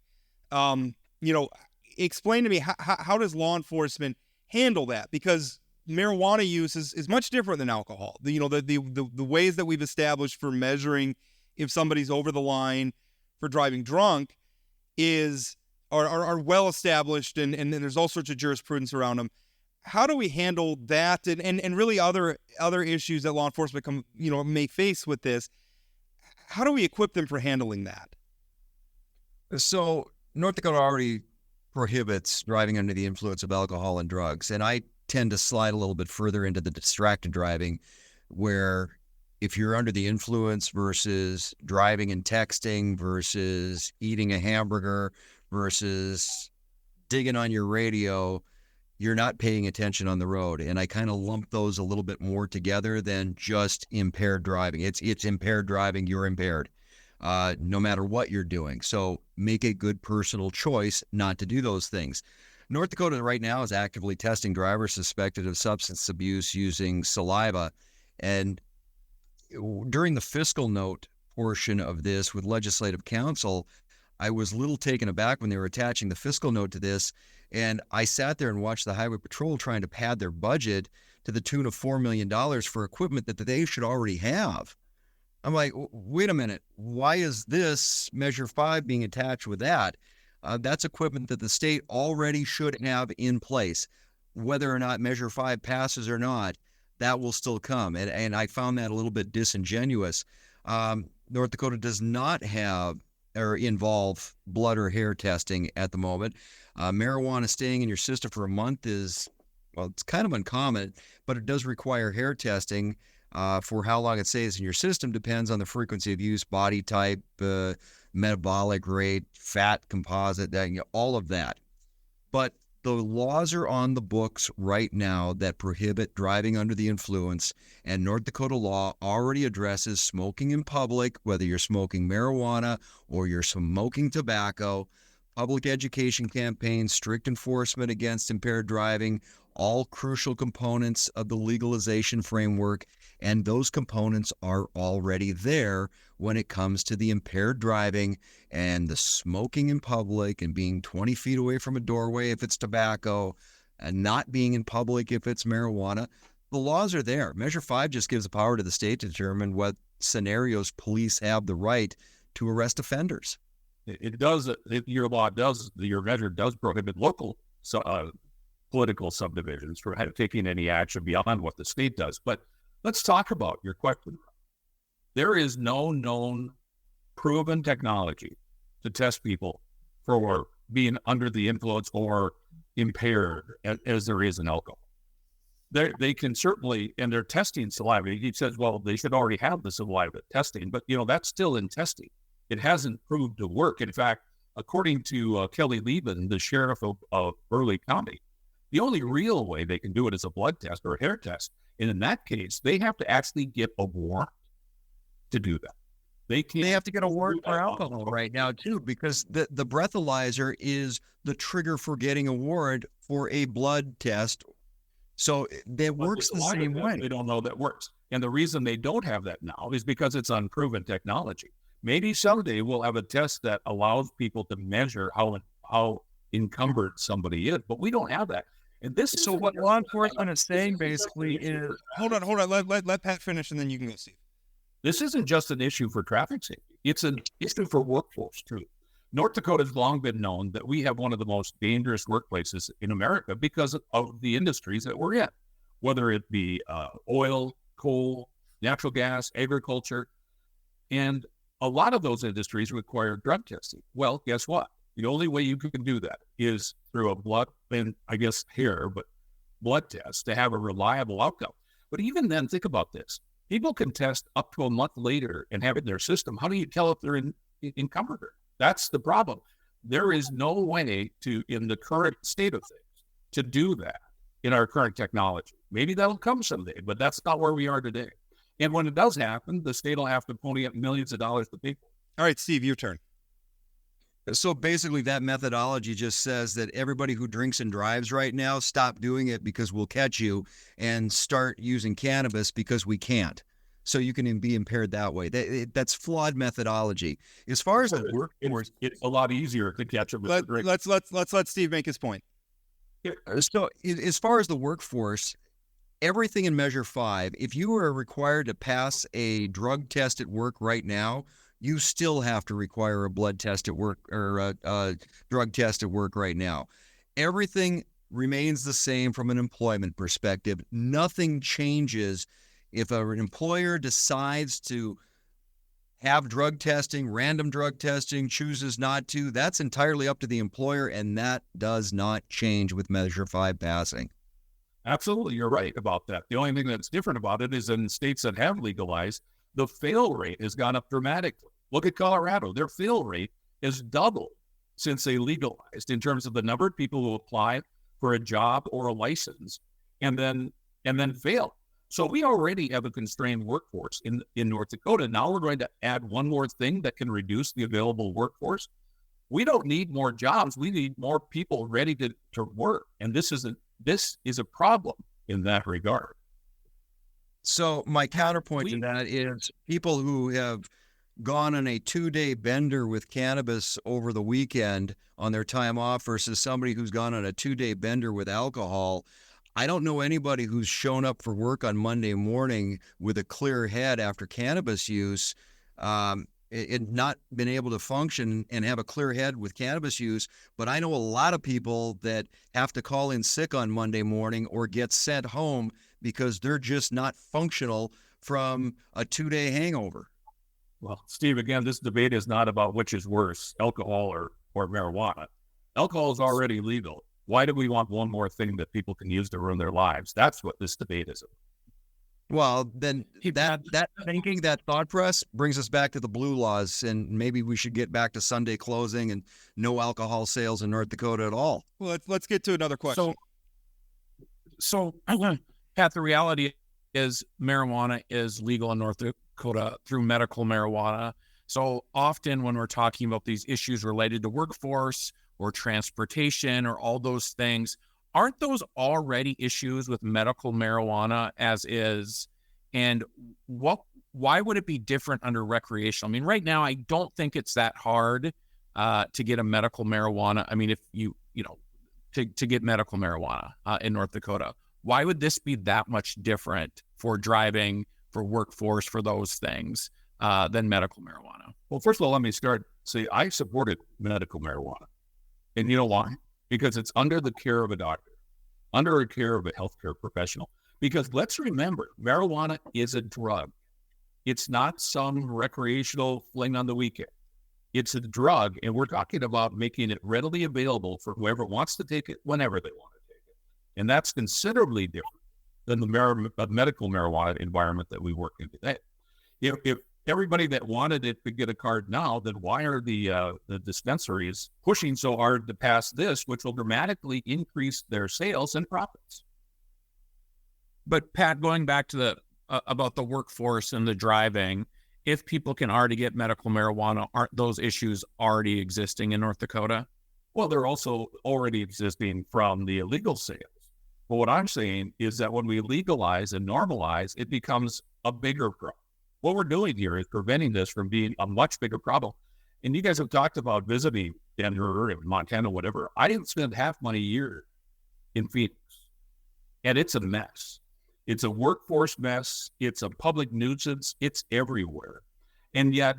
Explain to me, how does law enforcement handle that? Because marijuana use is much different than alcohol. The ways that we've established for measuring if somebody's over the line for driving drunk are well established, and there's all sorts of jurisprudence around them. How do we handle that and really other issues that law enforcement may face with this? How do we equip them for handling that? So North Dakota already prohibits driving under the influence of alcohol and drugs, and I tend to slide a little bit further into the distracted driving, where if you're under the influence versus driving and texting versus eating a hamburger versus digging on your radio, you're not paying attention on the road. And I kind of lump those a little bit more together than just impaired driving. It's impaired driving, you're impaired, no matter what you're doing. So make a good personal choice not to do those things. North Dakota right now is actively testing drivers suspected of substance abuse using saliva. And during the fiscal note portion of this with Legislative Council, I was a little taken aback when they were attaching the fiscal note to this. And I sat there and watched the Highway Patrol trying to pad their budget to the tune of $4 million for equipment that they should already have. I'm like, wait a minute, why is this Measure 5 being attached with that? That's equipment that the state already should have in place. Whether or not Measure 5 passes or not, that will still come. And I found that a little bit disingenuous. North Dakota does not have or involve blood or hair testing at the moment. Marijuana staying in your system for a month is, well, it's kind of uncommon, but it does require hair testing. For how long it stays in your system depends on the frequency of use, body type, metabolic rate, fat composite, all of that. But the laws are on the books right now that prohibit driving under the influence, and North Dakota law already addresses smoking in public, whether you're smoking marijuana or you're smoking tobacco. public education campaigns, strict enforcement against impaired driving, all crucial components of the legalization framework. And those components are already there when it comes to the impaired driving and the smoking in public and being 20 feet away from a doorway if it's tobacco and not being in public if it's marijuana. The laws are there. Measure 5 just gives the power to the state to determine what scenarios police have the right to arrest offenders. It does. Your measure does prohibit local political subdivisions from taking any action beyond what the state does. But let's talk about your question. There is no known proven technology to test people for being under the influence or impaired as there is in alcohol. They can certainly, and they're testing saliva. He says, well, they should already have the saliva testing, but that's still in testing. It hasn't proved to work. In fact, according to Kelly Leben, the sheriff of Burleigh County, the only real way they can do it is a blood test or a hair test. And in that case, they have to actually get a warrant to do that. They have to get a warrant for alcohol right now, too, because the breathalyzer is the trigger for getting a warrant for a blood test. So that works the same way. They don't know that works. And the reason they don't have that now is because it's unproven technology. Maybe someday we'll have a test that allows people to measure how encumbered somebody is, but we don't have that. And this is what law enforcement is saying basically is... Hold on. Let Pat finish, and then you can go, Steve. This isn't just an issue for traffic safety. It's an issue for workforce, too. North Dakota has long been known that we have one of the most dangerous workplaces in America because of the industries that we're in, whether it be oil, coal, natural gas, agriculture. And a lot of those industries require drug testing. Well, guess what? The only way you can do that is through a blood test to have a reliable outcome. But even then, think about this. People can test up to a month later and have it in their system. How do you tell if they're encumbered? That's the problem. There is no way in the current state of things, to do that in our current technology. Maybe that'll come someday, but that's not where we are today. And when it does happen, the state will have to pony up millions of dollars to people. All right, Steve, your turn. So basically that methodology just says that everybody who drinks and drives right now, stop doing it because we'll catch you, and start using cannabis because we can't. So you can be impaired that way. That's flawed methodology. As far as the workforce, it's a lot easier to catch them. Let's let Steve make his point. So as far as the workforce, everything in Measure 5, if you are required to pass a drug test at work right now, you still have to require a blood test at work or a drug test at work right now. Everything remains the same from an employment perspective. Nothing changes. If an employer decides to have drug testing, random drug testing, chooses not to, that's entirely up to the employer, and that does not change with Measure 5 passing. Absolutely, you're right about that. The only thing that's different about it is in states that have legalized, the fail rate has gone up dramatically. Look at Colorado. Their fail rate has doubled since they legalized in terms of the number of people who apply for a job or a license and then fail. So we already have a constrained workforce in North Dakota. Now we're going to add one more thing that can reduce the available workforce. We don't need more jobs. We need more people ready to work. And this is a problem in that regard. So my counterpoint to that is people who have gone on a 2-day bender with cannabis over the weekend on their time off versus somebody who's gone on a 2-day bender with alcohol. I don't know anybody who's shown up for work on Monday morning with a clear head after cannabis use and not been able to function and have a clear head with cannabis use. But I know a lot of people that have to call in sick on Monday morning or get sent home because they're just not functional from a 2-day hangover. Well, Steve, again, this debate is not about which is worse, alcohol or marijuana. Alcohol is already legal. Why do we want one more thing that people can use to ruin their lives? That's what this debate is about. Well, then that thinking, that thought press brings us back to the blue laws, and maybe we should get back to Sunday closing and no alcohol sales in North Dakota at all. Well, let's get to another question. So Pat, the reality is marijuana is legal in North Dakota through medical marijuana. So often when we're talking about these issues related to workforce or transportation or all those things, aren't those already issues with medical marijuana as is? And why would it be different under recreational? I mean, right now, I don't think it's that hard to get a medical marijuana. I mean, if to get medical marijuana in North Dakota, why would this be that much different for driving, for workforce, for those things than medical marijuana? Well, first of all, let me say I supported medical marijuana. And you know why? Because it's under the care of a doctor, under the care of a healthcare professional. Because let's remember, marijuana is a drug. It's not some recreational fling on the weekend. It's a drug, and we're talking about making it readily available for whoever wants to take it whenever they want to take it. And that's considerably different than the medical marijuana environment that we work in today. If everybody that wanted it could get a card now, then why are the dispensaries pushing so hard to pass this, which will dramatically increase their sales and profits? But Pat, going back to about the workforce and the driving, if people can already get medical marijuana, aren't those issues already existing in North Dakota? Well, they're also already existing from the illegal sales. But what I'm saying is that when we legalize and normalize, it becomes a bigger problem. What we're doing here is preventing this from being a much bigger problem. And you guys have talked about visiting Denver or Montana, whatever. I didn't spend half my year in Phoenix, and it's a mess. It's a workforce mess. It's a public nuisance. It's everywhere. And yet,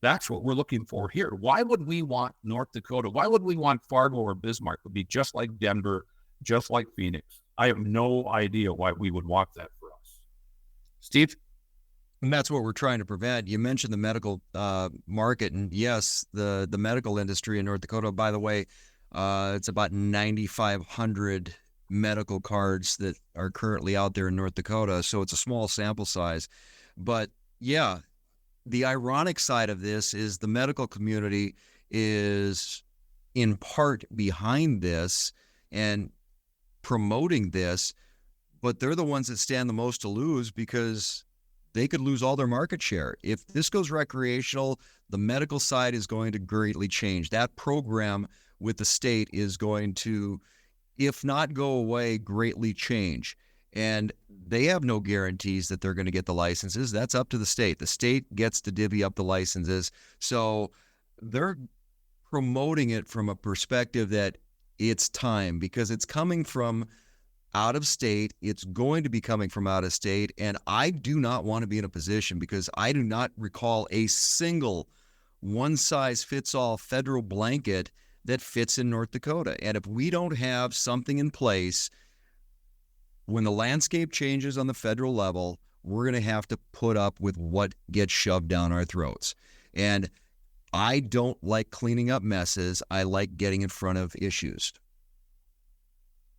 that's what we're looking for here. Why would we want North Dakota? Why would we want Fargo or Bismarck to be just like Denver, just like Phoenix? I have no idea why we would want that for us. Steve? And that's what we're trying to prevent. You mentioned the medical market, and yes, the medical industry in North Dakota, by the way, it's about 9,500 medical cards that are currently out there in North Dakota. So it's a small sample size. But yeah, the ironic side of this is the medical community is in part behind this and promoting this, but they're the ones that stand the most to lose because they could lose all their market share. If this goes recreational, the medical side is going to greatly change. That program with the state is going to, if not go away, greatly change. And they have no guarantees that they're going to get the licenses. That's up to the state. The state gets to divvy up the licenses. So they're promoting it from a perspective that it's time, because it's coming from out of state. It's going to be coming from out of state. And I do not want to be in a position, because I do not recall a single one-size-fits-all federal blanket that fits in North Dakota. And if we don't have something in place, when the landscape changes on the federal level, we're going to have to put up with what gets shoved down our throats. And I don't like cleaning up messes. I like getting in front of issues.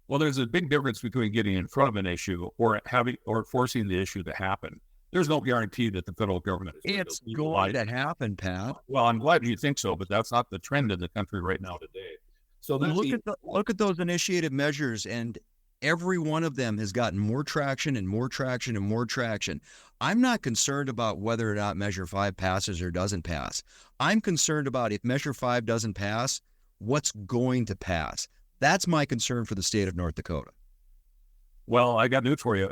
Well, there's a big difference between getting in front of an issue or forcing the issue to happen. There's no guarantee that the federal government is It's going to happen, Pat. Well, I'm glad you think so, but that's not the trend in the country right now today. So look at those initiated measures, and every one of them has gotten more traction and more traction and more traction. I'm not concerned about whether or not Measure 5 passes or doesn't pass. I'm concerned about, if Measure 5 doesn't pass, what's going to pass. That's my concern for the state of North Dakota. Well, I got news for you.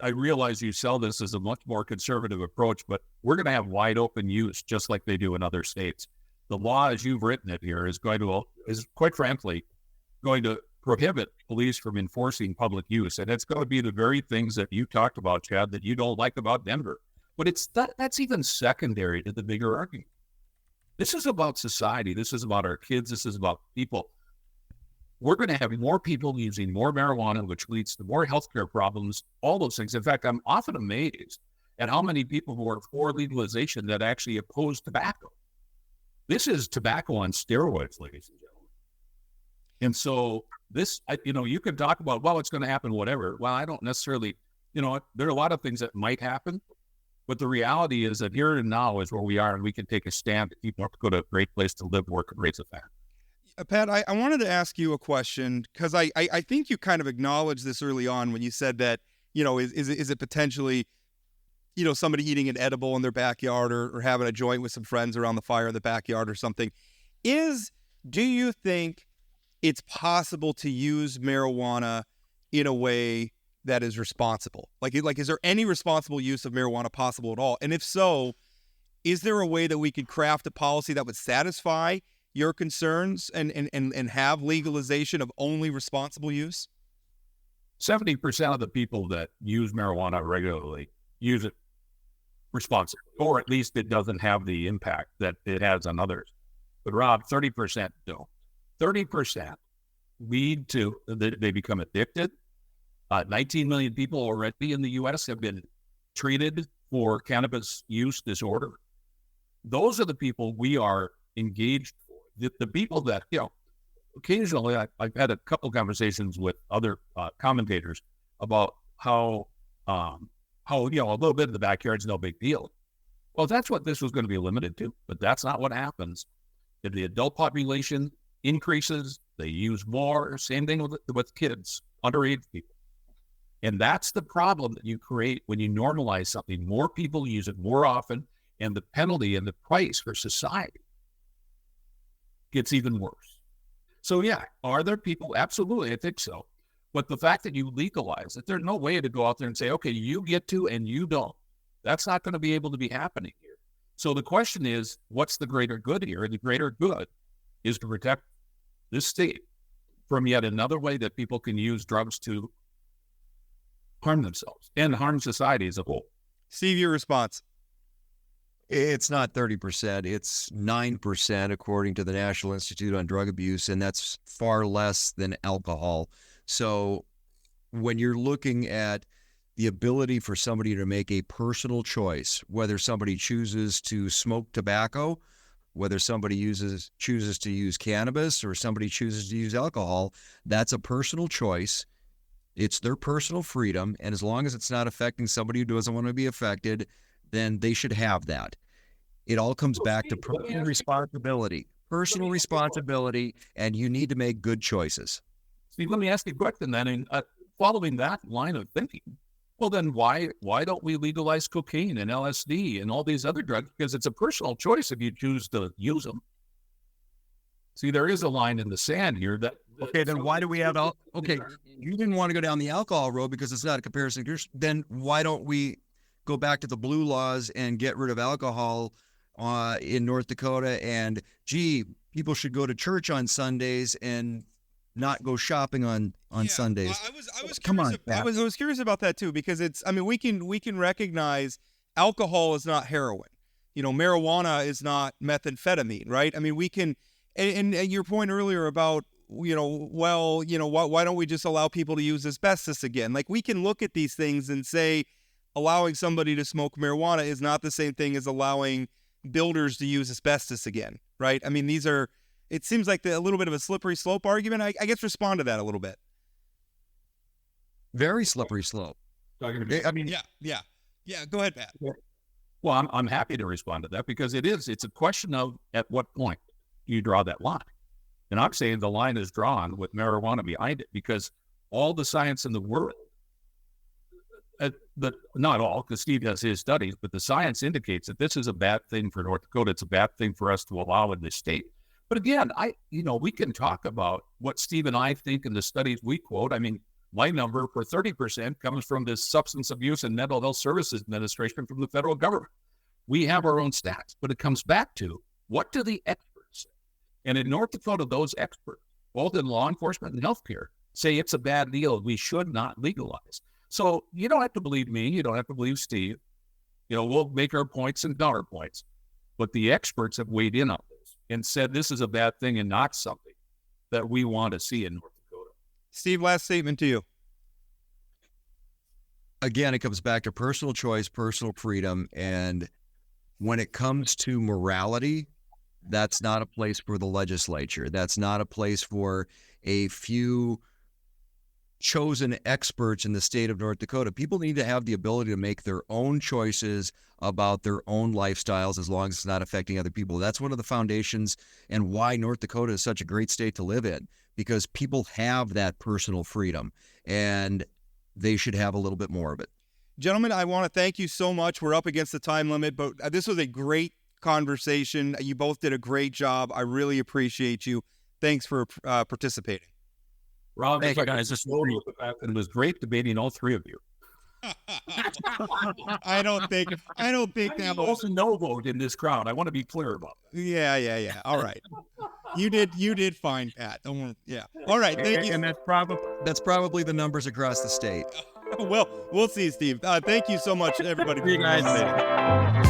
I realize you sell this as a much more conservative approach, but we're going to have wide open use just like they do in other states. The law, as you've written it here, is quite frankly going to prohibit police from enforcing public use. And it's going to be the very things that you talked about, Chad, that you don't like about Denver. But that's even secondary to the bigger argument. This is about society. This is about our kids. This is about people. We're going to have more people using more marijuana, which leads to more healthcare problems, all those things. In fact, I'm often amazed at how many people who are for legalization that actually oppose tobacco. This is tobacco on steroids, ladies and gentlemen. And so this, you can talk about, well, it's going to happen, whatever. Well, I don't necessarily, there are a lot of things that might happen, but the reality is that here and now is where we are, and we can take a stand to keep North Dakota a great place to live, work, and raise a family. Pat, I wanted to ask you a question, because I think you kind of acknowledged this early on when you said that, is it potentially, somebody eating an edible in their backyard or having a joint with some friends around the fire in the backyard or something. Do you think it's possible to use marijuana in a way that is responsible? Like, is there any responsible use of marijuana possible at all? And if so, is there a way that we could craft a policy that would satisfy your concerns and have legalization of only responsible use? 70% of the people that use marijuana regularly use it responsibly, or at least it doesn't have the impact that it has on others. But Rob, 30% don't. 30% lead to, they become addicted. 19 million people already in the U.S. have been treated for cannabis use disorder. Those are the people we are engaged for. The people that, occasionally I've had a couple conversations with other commentators about how a little bit of the backyard's no big deal. Well, that's what this was going to be limited to, but that's not what happens. If the adult population increases, they use more. Same thing with kids, underage people. And that's the problem that you create when you normalize something. More people use it more often, and the penalty and the price for society gets even worse. So yeah, are there people? Absolutely, I think so. But the fact that you legalize it, there's no way to go out there and say, okay, you get to and you don't. That's not going to be able to be happening here. So the question is, what's the greater good here? And the greater good is to protect this state from yet another way that people can use drugs to harm themselves and harm society as a whole. Steve, your response? It's not 30%. It's 9% according to the National Institute on Drug Abuse, and that's far less than alcohol. So when you're looking at the ability for somebody to make a personal choice, whether somebody chooses to smoke tobacco, whether somebody chooses to use cannabis, or somebody chooses to use alcohol, that's a personal choice. It's their personal freedom, and as long as it's not affecting somebody who doesn't want to be affected, then they should have that. It all comes back to personal responsibility, and you need to make good choices. Steve, let me ask you a question then. And following that line of thinking, well, then why don't we legalize cocaine and LSD and all these other drugs? Because it's a personal choice if you choose to use them. See, there is a line in the sand here that... Okay, then why do we have... Okay, you didn't want to go down the alcohol road because it's not a comparison. Then why don't we go back to the blue laws and get rid of alcohol in North Dakota? And, people should go to church on Sundays and not go shopping on Sundays. I was curious about that too, because we can recognize alcohol is not heroin. Marijuana is not methamphetamine, right? We can, and your point earlier about, why don't we just allow people to use asbestos again? Like, we can look at these things and say, allowing somebody to smoke marijuana is not the same thing as allowing builders to use asbestos again, right? It seems like a little bit of a slippery slope argument. I guess respond to that a little bit. Very slippery slope. Yeah. Go ahead, Pat. Well, I'm happy to respond to that because it's a question of at what point you draw that line. And I'm saying the line is drawn with marijuana behind it because all the science in the world, not all, because Steve has his studies, but the science indicates that this is a bad thing for North Dakota. It's a bad thing for us to allow in this state. But again, we can talk about what Steve and I think in the studies we quote. My number for 30% comes from the Substance Abuse and Mental Health Services Administration from the federal government. We have our own stats, but it comes back to what do the experts say? And in North Dakota, those experts, both in law enforcement and healthcare, say it's a bad deal. We should not legalize. So you don't have to believe me. You don't have to believe Steve. We'll make our points and dollar points. But the experts have weighed in on this and said this is a bad thing and not something that we want to see in North Dakota. Steve, last statement to you. Again, it comes back to personal choice, personal freedom. And when it comes to morality, that's not a place for the legislature. That's not a place for a few chosen experts in the state of North Dakota. People need to have the ability to make their own choices about their own lifestyles as long as it's not affecting other people. That's one of the foundations and why North Dakota is such a great state to live in, because people have that personal freedom and they should have a little bit more of it. Gentlemen, I want to thank you so much. We're up against the time limit, but this was a great conversation. You both did a great job. I really appreciate you. Thanks for participating. Rob, Thank if I you, could guys. just note the fact that it was great debating all three of you. I don't think I'm that the was. most no vote in this crowd. I want to be clear about that. Yeah. All right. You did fine, Pat. Don't worry. Yeah. All right. Thank you. And That's probably the numbers across the state. Well, we'll see, Steve. Thank you so much, everybody, for See you guys. participating.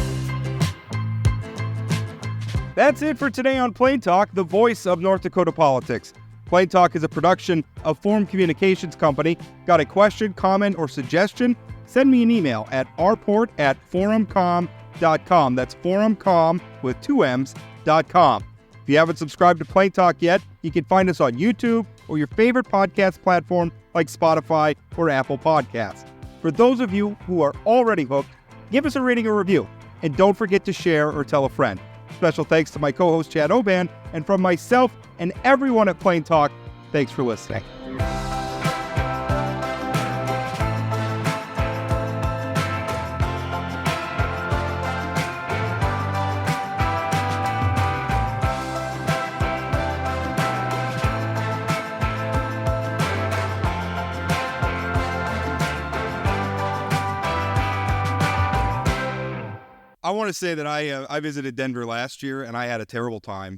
That's it for today on Plain Talk, the voice of North Dakota politics. Plain Talk is a production of Forum Communications Company. Got a question, comment, or suggestion? Send me an email at rport@forumcom.com. That's forumcom with 2 M's.com. If you haven't subscribed to Plain Talk yet, you can find us on YouTube or your favorite podcast platform like Spotify or Apple Podcasts. For those of you who are already hooked, give us a rating or review. And don't forget to share or tell a friend. Special thanks to my co-host Chad Oban, and from myself and everyone at Plain Talk, thanks for listening. I want to say that I visited Denver last year and I had a terrible time.